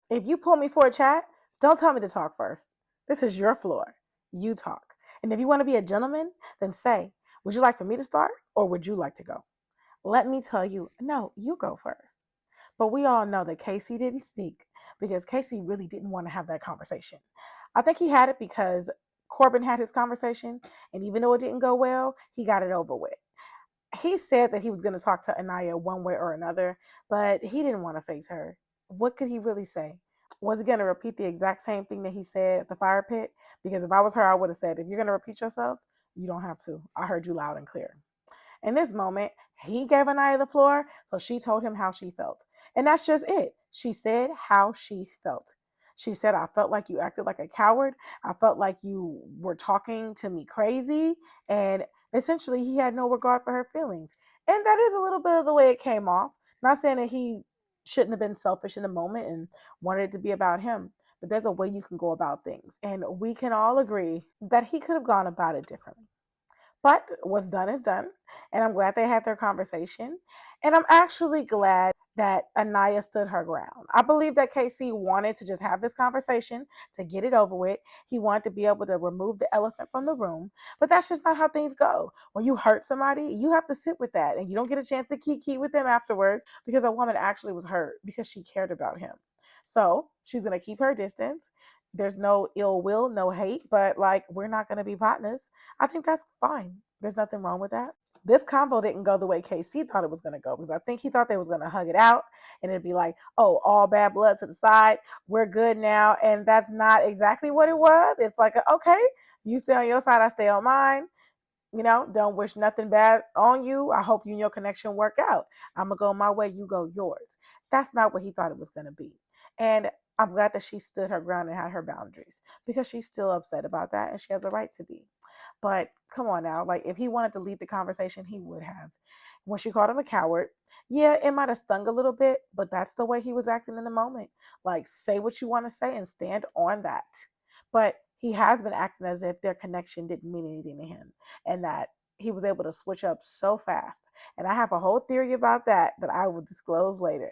If you pull me for a chat, don't tell me to talk first. This is your floor. You talk. And if you want to be a gentleman, then say, would you like for me to start or would you like to go? Let me tell you, no, you go first. But we all know that Casey didn't speak because Casey really didn't want to have that conversation. I think he had it because Corbin had his conversation, and even though it didn't go well, he got it over with. He said that he was going to talk to Aniyah one way or another, but he didn't want to face her. What could he really say? Was he going to repeat the exact same thing that he said at the fire pit? Because if I was her, I would have said, if you're going to repeat yourself, you don't have to. I heard you loud and clear. In this moment, he gave Aniyah the floor, so she told him how she felt. And that's just it. She said how she felt. She said, I felt like you acted like a coward. I felt like you were talking to me crazy. And essentially, he had no regard for her feelings. And that is a little bit of the way it came off. Not saying that he shouldn't have been selfish in the moment and wanted it to be about him, but there's a way you can go about things. And we can all agree that he could have gone about it differently. But what's done is done. And I'm glad they had their conversation. And I'm actually glad that Aniyah stood her ground. I believe that KC wanted to just have this conversation to get it over with. He wanted to be able to remove the elephant from the room. But that's just not how things go. When you hurt somebody, you have to sit with that. And you don't get a chance to kiki with them afterwards because a woman actually was hurt because she cared about him. So she's going to keep her distance. There's no ill will, no hate, but like we're not going to be partners. I think that's fine. There's nothing wrong with that. This convo didn't go the way KC thought it was going to go because I think he thought they was going to hug it out and it'd be like, oh, all bad blood to the side. We're good now. And that's not exactly what it was. It's like, okay, you stay on your side, I stay on mine. Don't wish nothing bad on you. I hope you and your connection work out. I'm going to go my way, you go yours. That's not what he thought it was going to be. And I'm glad that she stood her ground and had her boundaries because she's still upset about that and she has a right to be. But come on now, like if he wanted to lead the conversation, he would have. When she called him a coward, yeah, it might have stung a little bit, but that's the way he was acting in the moment. Like, say what you want to say and stand on that. But he has been acting as if their connection didn't mean anything to him and that he was able to switch up so fast. And I have a whole theory about that I will disclose later.